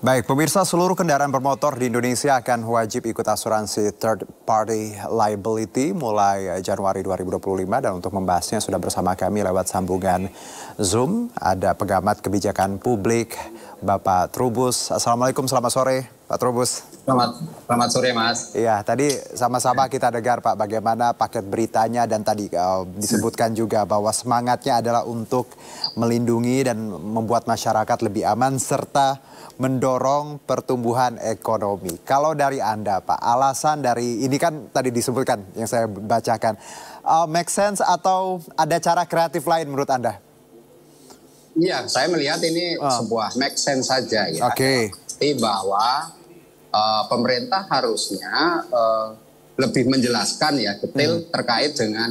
Baik, pemirsa, seluruh kendaraan bermotor di Indonesia akan wajib ikut asuransi third party liability mulai Januari 2025 dan untuk membahasnya sudah bersama kami lewat sambungan Zoom ada pengamat kebijakan publik Bapak Trubus. Assalamualaikum, selamat sore Pak Trubus. Selamat sore Mas. Iya, tadi sama-sama kita dengar Pak bagaimana paket beritanya dan tadi disebutkan juga bahwa semangatnya adalah untuk melindungi dan membuat masyarakat lebih aman serta mendorong pertumbuhan ekonomi. Kalau dari Anda Pak, alasan dari ini kan tadi disebutkan yang saya bacakan, make sense atau ada cara kreatif lain menurut Anda? Iya, saya melihat ini sebuah make sense saja ya. Oke. Bahwa pemerintah harusnya lebih menjelaskan ya detail terkait dengan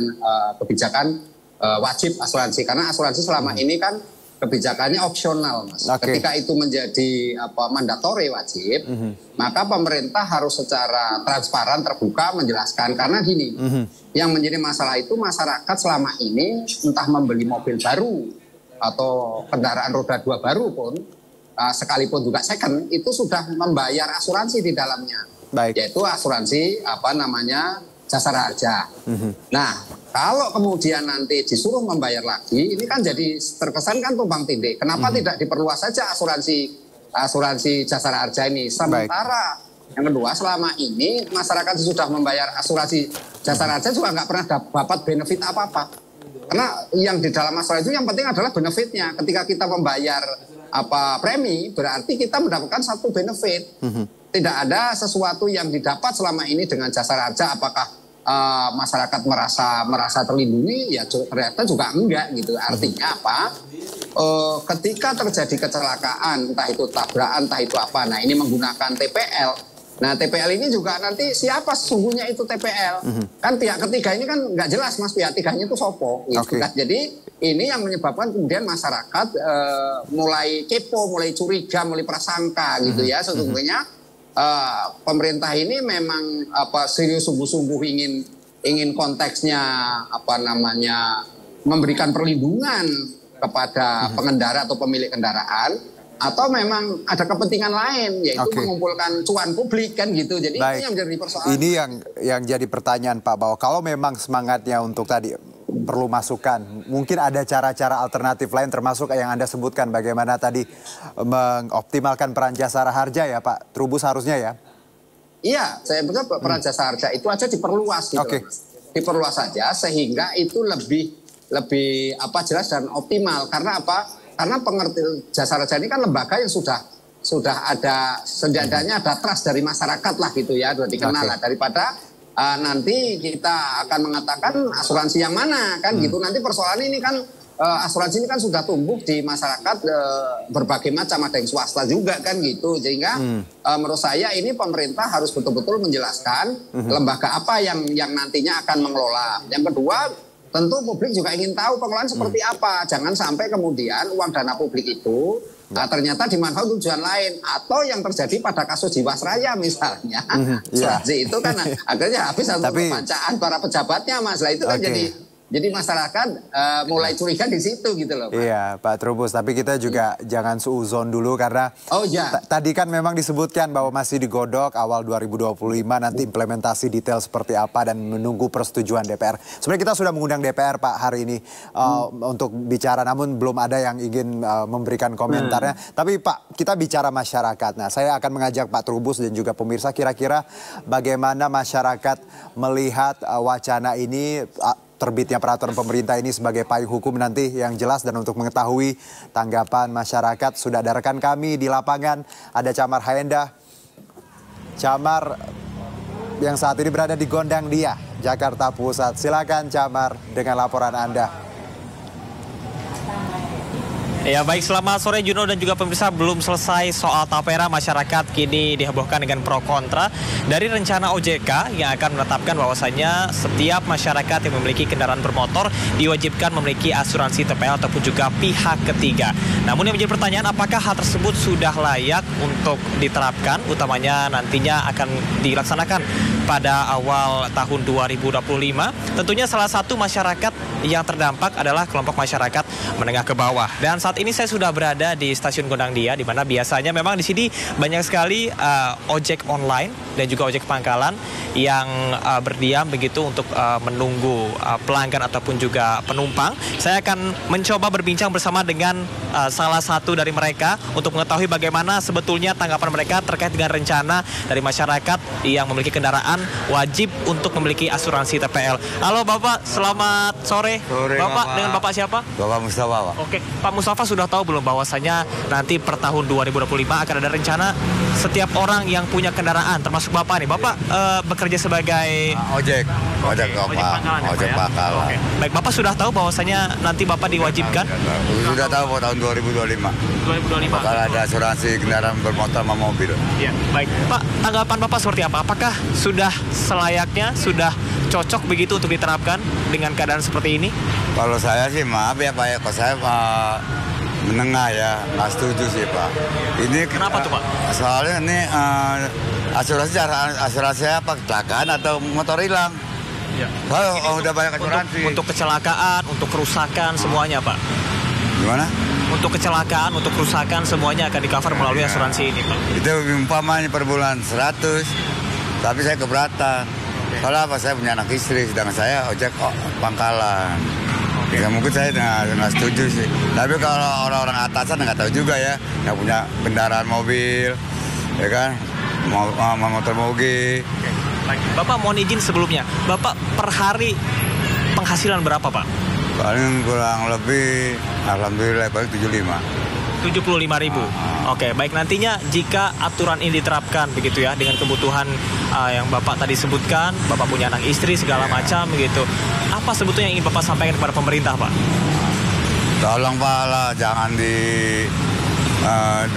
kebijakan wajib asuransi, karena asuransi selama ini kan kebijakannya opsional, Mas. Ketika itu menjadi mandatori wajib, maka pemerintah harus secara transparan terbuka menjelaskan, karena gini, yang menjadi masalah itu masyarakat selama ini entah membeli mobil baru atau kendaraan roda 2 baru pun sekalipun juga second itu sudah membayar asuransi di dalamnya. Baik. Yaitu asuransi jasara harja. Nah, kalau kemudian nanti disuruh membayar lagi, ini kan jadi terkesan kan tumpang tindih. Kenapa tidak diperluas saja asuransi jasara harja ini? Sementara yang kedua, selama ini masyarakat sudah membayar asuransi jasara harja juga nggak pernah dapat benefit apa-apa. Karena yang di dalam asuransi itu yang penting adalah benefitnya. Ketika kita membayar premi, berarti kita mendapatkan satu benefit. Tidak ada sesuatu yang didapat selama ini dengan jasara harja, apakah masyarakat merasa terlindungi, ya ternyata juga enggak gitu. Artinya apa? Ketika terjadi kecelakaan, entah itu tabrakan, entah itu apa, nah ini menggunakan TPL. Nah TPL ini juga nanti siapa sesungguhnya itu TPL? Kan pihak ketiga ini kan nggak jelas, Mas, pihak ketiganya itu sopo gitu kan. Jadi ini yang menyebabkan kemudian masyarakat mulai kepo, mulai curiga, mulai prasangka gitu ya. Sesungguhnya pemerintah ini memang serius sungguh-sungguh ingin konteksnya memberikan perlindungan kepada pengendara atau pemilik kendaraan, atau memang ada kepentingan lain yaitu mengumpulkan cuan publik kan gitu. Jadi ini yang menjadi persoalan. Ini yang jadi pertanyaan Pak, bahwa kalau memang semangatnya untuk tadi perlu masukan, mungkin ada cara-cara alternatif lain termasuk yang Anda sebutkan bagaimana tadi mengoptimalkan peran jasara harja ya Pak Trubus harusnya ya? Iya, saya pikir peran jasara harja itu aja diperluas gitu Mas. Diperluas saja sehingga itu lebih jelas dan optimal. Karena apa? Karena pengertian jasara harja ini kan lembaga yang sudah ada setidaknya ada trust dari masyarakat lah gitu ya, sudah dikenal lah, daripada nanti kita akan mengatakan asuransi yang mana kan gitu. Nanti persoalan ini kan asuransi ini kan sudah tumbuh di masyarakat berbagai macam, ada yang swasta juga kan gitu. Sehingga menurut saya ini pemerintah harus betul-betul menjelaskan lembaga apa yang nantinya akan mengelola. Yang kedua, tentu publik juga ingin tahu pengelolaan seperti apa. Jangan sampai kemudian uang dana publik itu ternyata dimanfaatkan tujuan lain, atau yang terjadi pada kasus Jiwasraya misalnya. Asuransi itu kan akhirnya habis untuk pembacaan para pejabatnya, Mas. Lah itu kan jadi masyarakat mulai curiga di situ gitu loh Pak. Iya Pak Trubus, tapi kita juga jangan suuzon dulu karena tadi kan memang disebutkan bahwa masih digodok awal 2025 nanti implementasi detail seperti apa dan menunggu persetujuan DPR. Sebenarnya kita sudah mengundang DPR Pak hari ini untuk bicara, namun belum ada yang ingin memberikan komentarnya. Tapi Pak, kita bicara masyarakat. Nah, saya akan mengajak Pak Trubus dan juga pemirsa kira-kira bagaimana masyarakat melihat wacana ini, terbitnya peraturan pemerintah ini sebagai payung hukum nanti yang jelas. Dan untuk mengetahui tanggapan masyarakat sudah ada rekan kami di lapangan, ada Camar Haenda. Camar yang saat ini berada di Gondang Dia, Jakarta Pusat. Silakan Camar dengan laporan Anda. Ya baik, selamat sore Juno dan juga pemirsa. Belum selesai soal tapera, masyarakat kini dihebohkan dengan pro kontra dari rencana OJK yang akan menetapkan bahwasanya setiap masyarakat yang memiliki kendaraan bermotor diwajibkan memiliki asuransi TPL ataupun juga pihak ketiga. Namun yang menjadi pertanyaan, apakah hal tersebut sudah layak untuk diterapkan, utamanya nantinya akan dilaksanakan pada awal tahun 2025. Tentunya salah satu masyarakat yang terdampak adalah kelompok masyarakat menengah ke bawah. Dan saat saat ini saya sudah berada di stasiun Gondang Dia, di mana biasanya memang di sini banyak sekali ojek online dan juga ojek pangkalan yang berdiam begitu untuk menunggu pelanggan ataupun juga penumpang. Saya akan mencoba berbincang bersama dengan salah satu dari mereka untuk mengetahui bagaimana sebetulnya tanggapan mereka terkait dengan rencana dari masyarakat yang memiliki kendaraan wajib untuk memiliki asuransi TPL. Halo Bapak, selamat sore. Bapak, dengan Bapak siapa? Bapak Mustafa, Pak. Oke, Pak Mustafa sudah tahu belum bahwasanya nanti per tahun 2025 akan ada rencana setiap orang yang punya kendaraan, termasuk Bapak nih. Bapak bekerja sebagai ojek pangkalan. Ojek pangkalan. Oke. Baik, Bapak sudah tahu bahwasanya nanti Bapak diwajibkan? Sudah tahu tahun 2025. 2025. Bakal ada asuransi kendaraan bermotor sama mobil. Iya, baik. Pak, tanggapan Bapak seperti apa? Apakah sudah selayaknya, sudah cocok begitu untuk diterapkan dengan keadaan seperti ini? Kalau saya sih maaf ya Pak ya, kalau saya menengah ya, nggak setuju sih Pak. Ini kenapa tuh Pak? Soalnya ini asuransi apa, kecelakaan atau motor hilang? Ya. Kalau udah banyak asuransi. Untuk kecelakaan, untuk kerusakan semuanya Pak. Gimana? Untuk kecelakaan, untuk kerusakan semuanya akan di-cover melalui asuransi ini Pak. Itu umpamanya per bulan 100, tapi saya keberatan. Kalau apa, saya punya anak istri, sedangkan saya ojek pangkalan. Ya mungkin saya nggak setuju sih. Tapi kalau orang-orang atasan nggak tahu juga ya, nggak punya kendaraan mobil, ya kan, motor moge. Bapak mohon izin sebelumnya, Bapak per hari penghasilan berapa Pak? Paling kurang lebih, alhamdulillah paling 75.000. Oke, baik, nantinya jika aturan ini diterapkan begitu ya, dengan kebutuhan yang Bapak tadi sebutkan, Bapak punya anak istri segala macam begitu. Apa sebetulnya yang ingin Bapak sampaikan kepada pemerintah Pak? Tolong Pak lah, jangan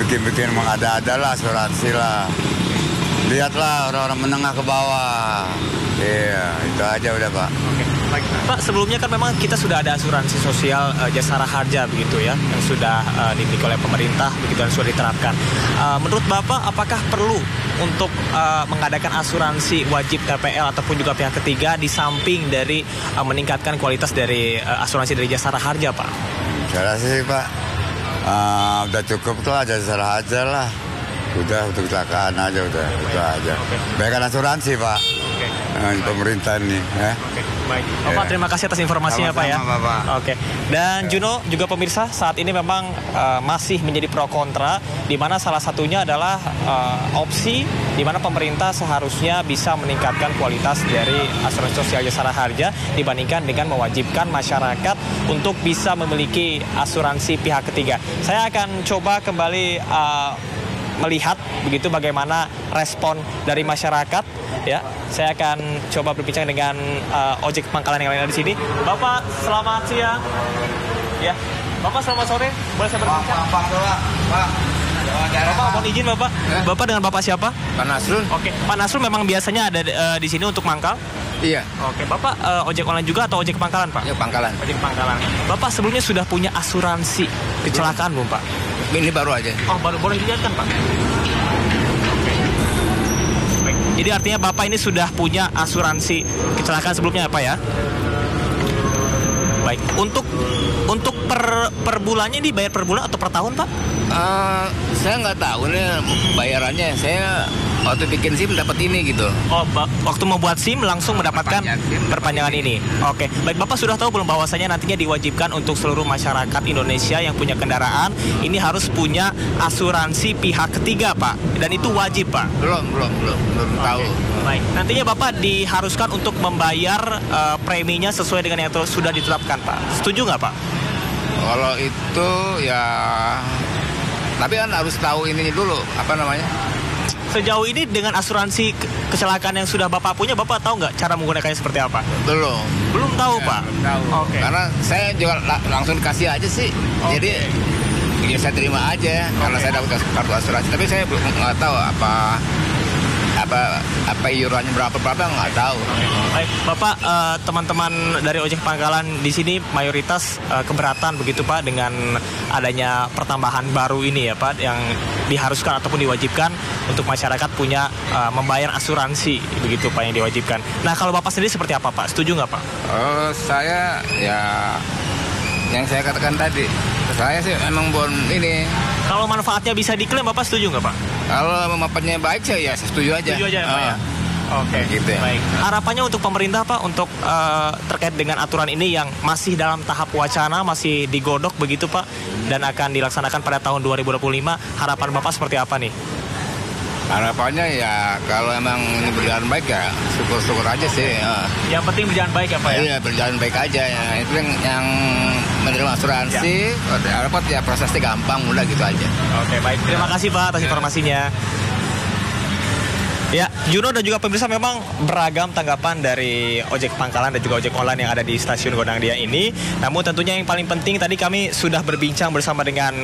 bikin-bikin mengada-ada lah asuransi lah. Lihatlah orang-orang menengah ke bawah. Iya, itu aja udah Pak. Oke, baik. Pak, sebelumnya kan memang kita sudah ada asuransi sosial Jasara Harja begitu ya, yang sudah dimiliki oleh pemerintah begitu dan sudah diterapkan. Menurut Bapak, apakah perlu untuk mengadakan asuransi wajib TPL ataupun juga pihak ketiga di samping dari meningkatkan kualitas dari asuransi dari Jasara Harja, Pak? Saya rasa sih Pak, udah cukup lah Jasara Harja lah. Udah untuk kecelakaan aja udah, itu aja. Baikkan asuransi Pak. Pemerintah nih ya. Baik. Bapak terima kasih atas informasinya Pak ya. Bapak. Oke. Dan Juno juga pemirsa, saat ini memang masih menjadi pro kontra, di mana salah satunya adalah opsi di mana pemerintah seharusnya bisa meningkatkan kualitas dari asuransi sosial Jasara Harja dibandingkan dengan mewajibkan masyarakat untuk bisa memiliki asuransi pihak ketiga. Saya akan coba kembali melihat begitu bagaimana respon dari masyarakat ya. Saya akan coba berbincang dengan ojek pangkalan yang lain di sini. Bapak selamat siang. Ya. Bapak selamat sore. Boleh saya berbincang? Pak. Bapak mohon izin Bapak. Bapak dengan Bapak siapa? Pak Nasrul. Oke. Pak Nasrul memang biasanya ada di sini untuk mangkal? Iya. Oke. Bapak ojek online juga atau ojek pangkalan Pak? Ya pangkalan. Ojek pangkalan. Bapak sebelumnya sudah punya asuransi kecelakaan belum Pak? Ini baru aja. Oh, baru boleh dilihatkan Pak. Baik. Jadi artinya Bapak ini sudah punya asuransi kecelakaan sebelumnya Pak ya? Baik. Untuk per bulannya dibayar per bulan atau per tahun Pak? Saya nggak tahu nih bayarannya. Saya waktu bikin SIM dapat ini gitu. Oh, waktu membuat SIM langsung mendapatkan perpanjangan ini. Oke, baik. Bapak sudah tahu belum bahwasanya nantinya diwajibkan untuk seluruh masyarakat Indonesia yang punya kendaraan ini harus punya asuransi pihak ketiga Pak, dan itu wajib Pak? Belum tahu. Baik, nantinya Bapak diharuskan untuk membayar preminya sesuai dengan yang sudah ditetapkan Pak. Setuju nggak Pak? Kalau itu ya, tapi kan harus tahu ini dulu apa namanya. Sejauh ini dengan asuransi kecelakaan yang sudah Bapak punya, Bapak tahu nggak cara menggunakannya seperti apa? Belum tahu ya, Pak? Belum tahu. Oke. Karena saya juga langsung kasih aja sih. Jadi ya saya terima aja karena saya dapat kartu asuransi. Tapi saya belum nggak tahu apa iurannya berapa nggak tahu. Baik, Bapak, teman-teman dari ojek pangkalan di sini mayoritas keberatan begitu Pak dengan adanya pertambahan baru ini ya Pak, yang diharuskan ataupun diwajibkan untuk masyarakat punya membayar asuransi begitu Pak, yang diwajibkan. Nah, kalau Bapak sendiri seperti apa Pak? Setuju nggak Pak? Saya ya yang saya katakan tadi. Saya sih emang ini. Kalau manfaatnya bisa diklaim, Bapak setuju nggak, Pak? Kalau manfaatnya baik sih ya setuju aja. Setuju aja ya, Pak ya? Oke, gitu ya. Baik. Harapannya untuk pemerintah, Pak, untuk terkait dengan aturan ini yang masih dalam tahap wacana, masih digodok begitu, Pak, dan akan dilaksanakan pada tahun 2025, harapan Bapak seperti apa nih? Harapannya ya kalau emang ini berjalan baik ya syukur-syukur aja sih. Yang penting berjalan baik ya, Pak ya? Iya, berjalan baik aja ya. Itu yang menerima asuransi, dapat ya prosesnya gampang, mudah gitu aja. Oke, baik. Terima kasih, Pak, atas informasinya. Ya, Juno dan juga pemirsa, memang beragam tanggapan dari ojek pangkalan dan juga ojek online yang ada di stasiun Gondang Dia ini. Namun tentunya yang paling penting tadi kami sudah berbincang bersama dengan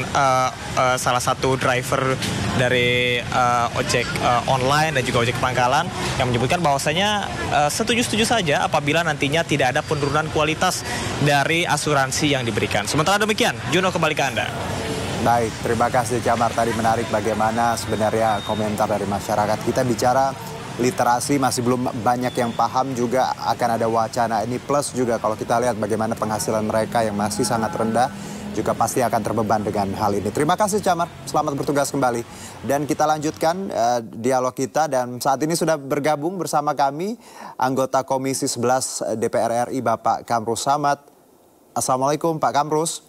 salah satu driver dari ojek online dan juga ojek pangkalan yang menyebutkan bahwasanya setuju-setuju saja apabila nantinya tidak ada penurunan kualitas dari asuransi yang diberikan. Sementara demikian, Juno, kembali ke Anda. Baik, terima kasih Camar. Tadi menarik bagaimana sebenarnya komentar dari masyarakat. Kita bicara literasi, masih belum banyak yang paham juga akan ada wacana ini. Plus juga kalau kita lihat bagaimana penghasilan mereka yang masih sangat rendah, juga pasti akan terbeban dengan hal ini. Terima kasih Camar, selamat bertugas kembali. Dan kita lanjutkan dialog kita, dan saat ini sudah bergabung bersama kami anggota Komisi 11 DPR RI Bapak Kamrus Samad. Assalamualaikum Pak Kamrus.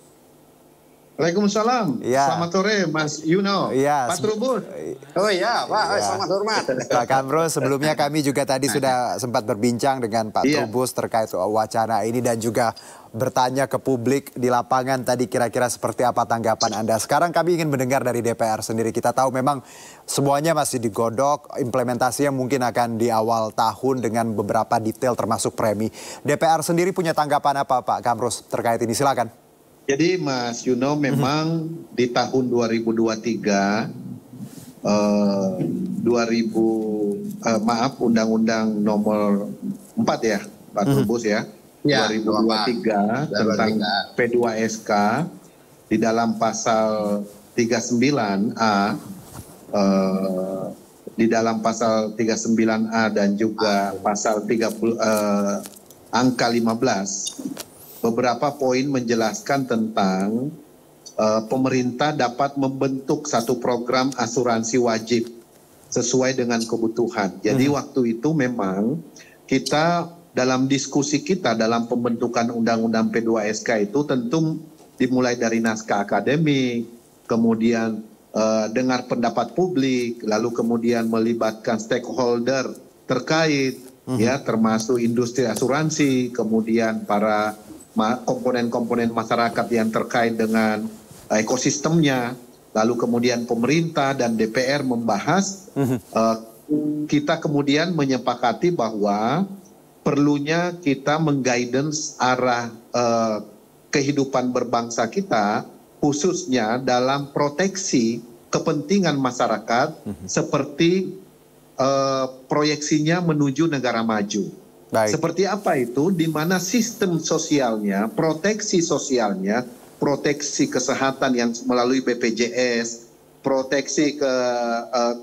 Waalaikumsalam. Ya. Selamat sore Mas Yuno. Ya. Pak Trubus. Oh iya, Pak. Ya. Selamat hormat. Pak Kamrus, sebelumnya kami juga tadi sudah sempat berbincang dengan Pak Trubus terkait wacana ini dan juga bertanya ke publik di lapangan tadi kira-kira seperti apa tanggapan Anda. Sekarang kami ingin mendengar dari DPR sendiri. Kita tahu memang semuanya masih digodok, implementasinya mungkin akan di awal tahun dengan beberapa detail termasuk premi. DPR sendiri punya tanggapan apa Pak Kamrus terkait ini? Silakan. Jadi Mas Yuno, memang di tahun 2023 Undang-Undang nomor 4 ya Pak Trubus ya, 2023 tentang P2SK di dalam pasal 39A di dalam pasal 39A dan juga pasal 30 angka 15 beberapa poin menjelaskan tentang pemerintah dapat membentuk satu program asuransi wajib sesuai dengan kebutuhan. Jadi waktu itu memang kita dalam diskusi kita dalam pembentukan Undang-Undang P2SK itu tentu dimulai dari naskah akademik, kemudian dengar pendapat publik, lalu kemudian melibatkan stakeholder terkait, ya termasuk industri asuransi, kemudian para komponen-komponen masyarakat yang terkait dengan ekosistemnya, lalu kemudian pemerintah dan DPR membahas, kita kemudian menyepakati bahwa perlunya kita mengguidance arah kehidupan berbangsa kita, khususnya dalam proteksi kepentingan masyarakat seperti proyeksinya menuju negara maju. Baik. Seperti apa itu? Di mana sistem sosialnya, proteksi sosialnya, proteksi kesehatan yang melalui BPJS, proteksi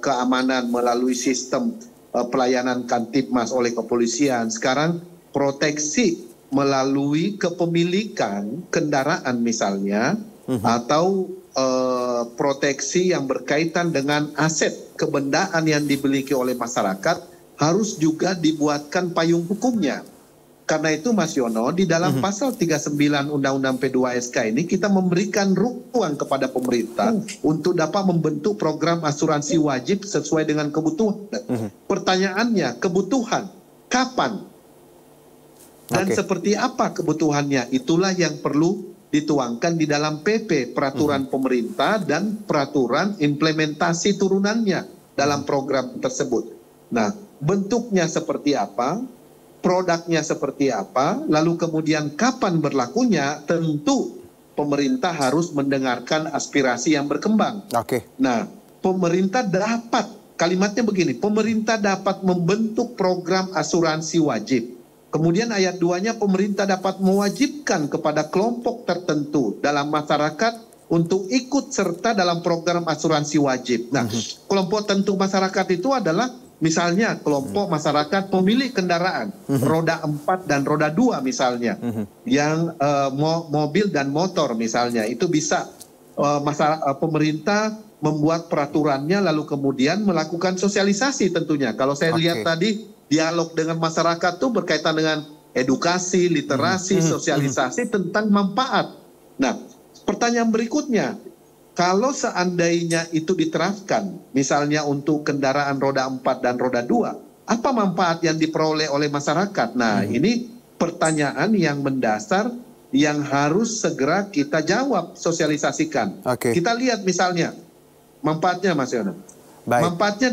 keamanan melalui sistem pelayanan Kamtibmas oleh kepolisian. Sekarang proteksi melalui kepemilikan kendaraan misalnya, atau proteksi yang berkaitan dengan aset kebendaan yang dimiliki oleh masyarakat harus juga dibuatkan payung hukumnya. Karena itu Mas Yono, di dalam pasal 39 Undang-Undang P2SK ini kita memberikan ruang kepada pemerintah untuk dapat membentuk program asuransi wajib sesuai dengan kebutuhan. Pertanyaannya, kebutuhan kapan? Dan seperti apa kebutuhannya? Itulah yang perlu dituangkan di dalam PP, peraturan pemerintah dan peraturan implementasi turunannya dalam program tersebut. Nah, bentuknya seperti apa, produknya seperti apa, lalu kemudian kapan berlakunya, tentu pemerintah harus mendengarkan aspirasi yang berkembang. Nah, pemerintah dapat, kalimatnya begini, pemerintah dapat membentuk program asuransi wajib. Kemudian ayat 2-nya, pemerintah dapat mewajibkan kepada kelompok tertentu dalam masyarakat untuk ikut serta dalam program asuransi wajib. Nah, kelompok tertentu masyarakat itu adalah misalnya kelompok masyarakat pemilik kendaraan roda 4 dan roda 2 misalnya, yang mobil dan motor misalnya, itu bisa pemerintah membuat peraturannya lalu kemudian melakukan sosialisasi tentunya. Kalau saya lihat tadi dialog dengan masyarakat tuh berkaitan dengan edukasi, literasi, sosialisasi tentang manfaat. Nah, pertanyaan berikutnya, kalau seandainya itu diterapkan, misalnya untuk kendaraan roda 4 dan roda 2, apa manfaat yang diperoleh oleh masyarakat? Nah, ini pertanyaan yang mendasar yang harus segera kita jawab, sosialisasikan. Kita lihat misalnya, manfaatnya Mas Yono. Manfaatnya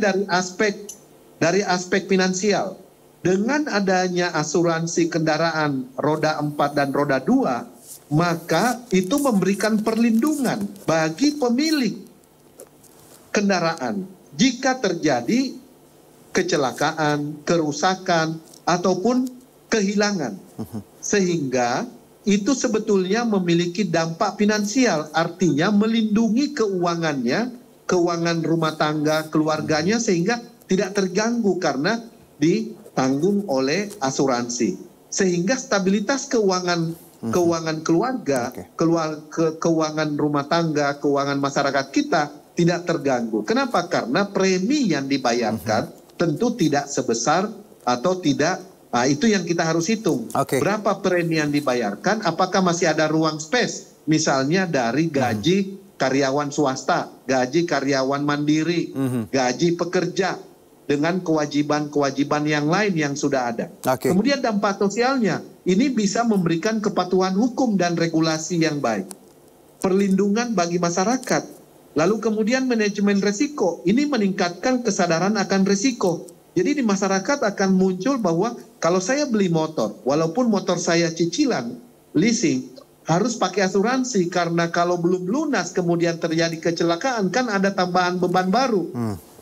dari aspek finansial. Dengan adanya asuransi kendaraan roda 4 dan roda 2, maka itu memberikan perlindungan bagi pemilik kendaraan jika terjadi kecelakaan, kerusakan, ataupun kehilangan. Sehingga itu sebetulnya memiliki dampak finansial, artinya melindungi keuangannya, keuangan rumah tangga, keluarganya, sehingga tidak terganggu karena ditanggung oleh asuransi. Sehingga stabilitas keuangan keluarga, keuangan rumah tangga, keuangan masyarakat kita tidak terganggu. Kenapa? Karena premi yang dibayarkan tentu tidak sebesar atau tidak, itu yang kita harus hitung. Berapa premi yang dibayarkan, apakah masih ada ruang space, misalnya dari gaji karyawan swasta, gaji karyawan mandiri, gaji pekerja, dengan kewajiban-kewajiban yang lain yang sudah ada. Kemudian dampak sosialnya, ini bisa memberikan kepatuhan hukum dan regulasi yang baik. Perlindungan bagi masyarakat. Lalu kemudian manajemen resiko, ini meningkatkan kesadaran akan resiko. Jadi di masyarakat akan muncul bahwa kalau saya beli motor, walaupun motor saya cicilan, leasing, harus pakai asuransi, karena kalau belum lunas kemudian terjadi kecelakaan, kan ada tambahan beban baru.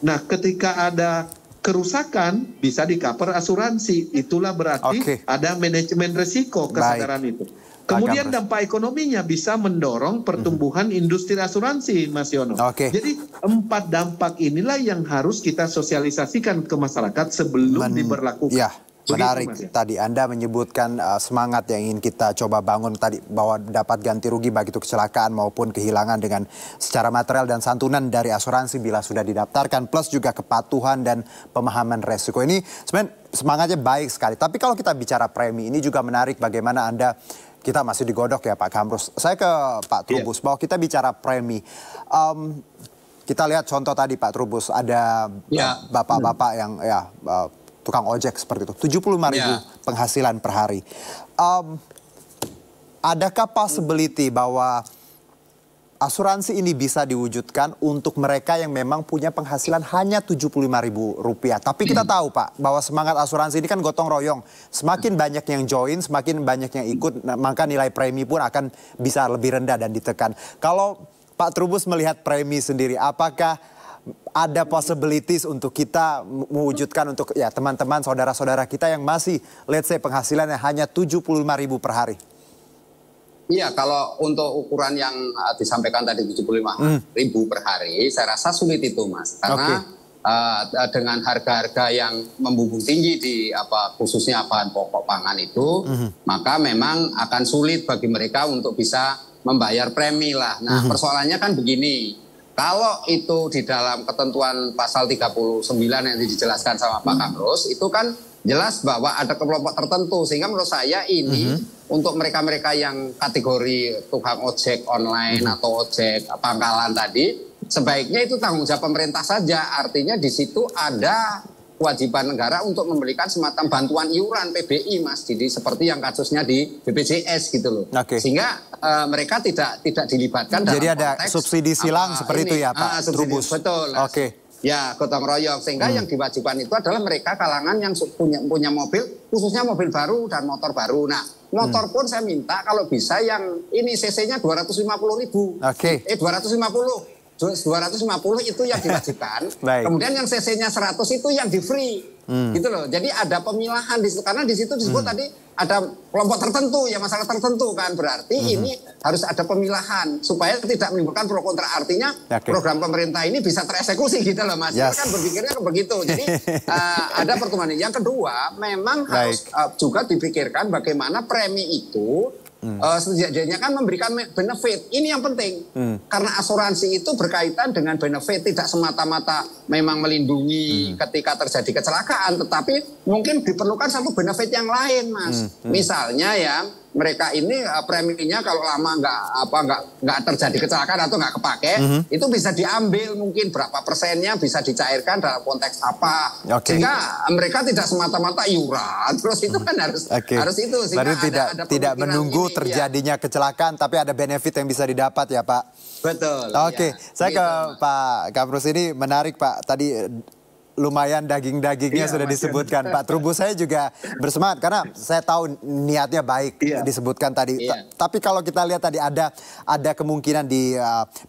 Nah, ketika ada kerusakan bisa di-cover asuransi. Itulah berarti ada manajemen risiko kesadaran itu. Kemudian dampak ekonominya bisa mendorong pertumbuhan industri asuransi, Mas Yono. Jadi 4 dampak inilah yang harus kita sosialisasikan ke masyarakat sebelum diberlakukan. Menarik tadi Anda menyebutkan semangat yang ingin kita coba bangun tadi, bahwa dapat ganti rugi baik itu kecelakaan maupun kehilangan dengan secara material dan santunan dari asuransi bila sudah didaftarkan, plus juga kepatuhan dan pemahaman resiko. Ini sebenarnya semangatnya baik sekali. Tapi kalau kita bicara premi, ini juga menarik bagaimana kita masih digodok ya Pak Kamrus. Saya ke Pak Trubus, bahwa kita bicara premi. Kita lihat contoh tadi Pak Trubus, ada bapak-bapak yang tukang ojek seperti itu, 75.000 penghasilan per hari. Adakah possibility bahwa asuransi ini bisa diwujudkan untuk mereka yang memang punya penghasilan hanya Rp75.000? Tapi kita tahu Pak, bahwa semangat asuransi ini kan gotong royong. Semakin banyak yang join, semakin banyak yang ikut, maka nilai premi pun akan bisa lebih rendah dan ditekan. Kalau Pak Trubus melihat premi sendiri, apakah ada possibilities untuk kita mewujudkan untuk teman-teman, saudara-saudara kita yang masih let's say penghasilannya hanya Rp75.000 per hari? Iya, kalau untuk ukuran yang disampaikan tadi 75.000 per hari, saya rasa sulit itu Mas. Karena dengan harga-harga yang membumbung tinggi di khususnya bahan pokok pangan itu, maka memang akan sulit bagi mereka untuk bisa membayar premi lah. Nah, persoalannya kan begini. Kalau itu di dalam ketentuan pasal 39 yang dijelaskan sama Pak Kamrus, itu kan jelas bahwa ada kelompok tertentu. Sehingga menurut saya ini untuk mereka-mereka yang kategori tukang ojek online atau ojek pangkalan tadi, sebaiknya itu tanggung jawab pemerintah saja. Artinya di situ ada kewajiban negara untuk memberikan semacam bantuan iuran PBI, Mas. Jadi seperti yang kasusnya di BPJS gitu loh. Sehingga mereka tidak dilibatkan dalam konteks. Jadi ada subsidi silang seperti itu ya Pak Trubus? Betul. Ya, gotong royong. Sehingga yang diwajibkan itu adalah mereka kalangan yang punya mobil, khususnya mobil baru dan motor baru. Nah, motor pun saya minta kalau bisa yang ini CC-nya 250.000. 250. 250 itu yang diwajibkan. Kemudian yang CC-nya 100 itu yang di free. Gitu loh. Jadi ada pemilahan di situ karena di situ disebut tadi ada kelompok tertentu ya, masalah tertentu kan, berarti ini harus ada pemilahan supaya tidak menimbulkan pro kontra, artinya program pemerintah ini bisa tereksekusi gitu loh Mas. Itu kan berpikirnya begitu. Jadi ada pertemuan. Yang kedua memang harus juga dipikirkan bagaimana premi itu setidaknya kan memberikan benefit. Ini yang penting. Karena asuransi itu berkaitan dengan benefit, tidak semata-mata memang melindungi ketika terjadi kecelakaan, tetapi mungkin diperlukan satu benefit yang lain, Mas. Misalnya ya, mereka ini preminya kalau lama nggak terjadi kecelakaan atau nggak kepake, itu bisa diambil mungkin berapa persennya bisa dicairkan dalam konteks apa, sehingga mereka tidak semata-mata iuran terus itu kan harus itu. Berarti tidak menunggu ini, terjadinya kecelakaan, tapi ada benefit yang bisa didapat ya Pak. Betul. Oke, saya ke Pak Kamrus, ini menarik Pak, tadi lumayan daging-dagingnya sudah disebutkan. Pak Trubus, saya juga bersemangat karena saya tahu niatnya baik disebutkan tadi. Tapi kalau kita lihat tadi ada kemungkinan di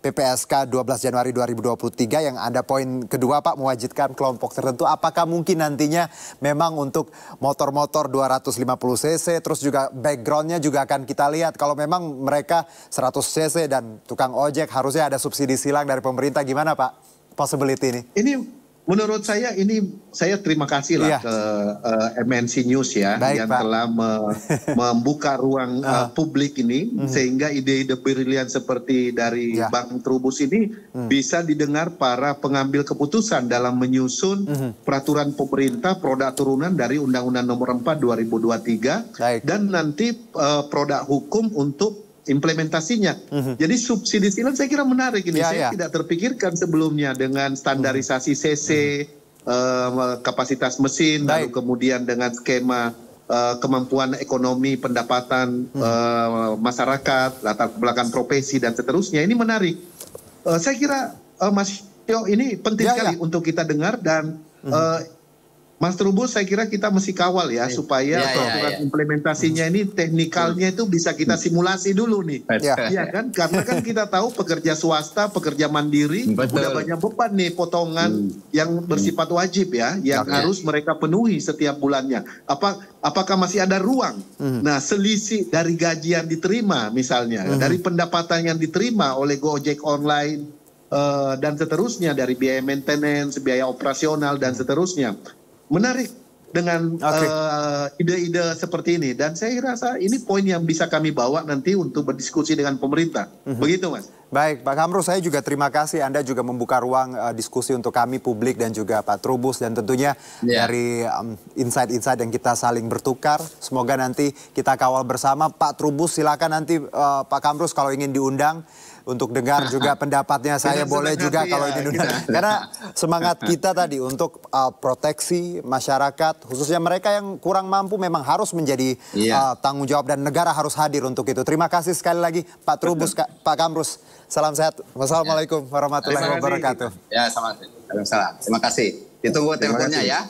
PPSK 12 Januari 2023 yang ada poin kedua Pak, mewajibkan kelompok tertentu. Apakah mungkin nantinya memang untuk motor-motor 250 cc, terus juga backgroundnya juga akan kita lihat. Kalau memang mereka 100 cc dan tukang ojek harusnya ada subsidi silang dari pemerintah. Gimana Pak possibility ini? Menurut saya saya terima kasih lah ke MNC News ya. Baik, yang Pak. Telah membuka ruang publik ini sehingga ide-ide brilian seperti dari Bang Trubus ini bisa didengar para pengambil keputusan dalam menyusun peraturan pemerintah produk turunan dari Undang-Undang Nomor 4 2023 dan nanti produk hukum untuk implementasinya. Jadi subsidi silang saya kira menarik ini. Saya tidak terpikirkan sebelumnya dengan standarisasi CC, kapasitas mesin, lalu kemudian dengan skema kemampuan ekonomi, pendapatan masyarakat, latar belakang profesi dan seterusnya. Ini menarik. Saya kira Mas Yo ini penting sekali untuk kita dengar dan Mas Trubus, saya kira kita mesti kawal ya supaya peraturan implementasinya ini teknikalnya itu bisa kita simulasi dulu nih. Iya kan? Karena kan kita tahu pekerja swasta, pekerja mandiri udah banyak beban nih potongan yang bersifat wajib ya, yang harus mereka penuhi setiap bulannya. Apakah masih ada ruang? Nah, selisih dari gaji yang diterima misalnya, dari pendapatan yang diterima oleh Gojek online dan seterusnya, dari biaya maintenance, biaya operasional dan seterusnya. Menarik dengan ide-ide seperti ini, dan saya rasa ini poin yang bisa kami bawa nanti untuk berdiskusi dengan pemerintah. Begitu Mas. Baik Pak Kamrus, saya juga terima kasih Anda juga membuka ruang diskusi untuk kami publik dan juga Pak Trubus, dan tentunya dari insight-insight yang kita saling bertukar. Semoga nanti kita kawal bersama. Pak Trubus silakan nanti Pak Kamrus kalau ingin diundang untuk dengar juga pendapatnya. Saya boleh juga kalau ini karena semangat kita tadi untuk proteksi masyarakat, khususnya mereka yang kurang mampu, memang harus menjadi tanggung jawab dan negara harus hadir untuk itu. Terima kasih sekali lagi Pak Trubus, Pak Kamrus. Salam sehat. Wassalamualaikum warahmatullahi wabarakatuh. Ya, salam. Terima kasih. Ditunggu teleponnya ya.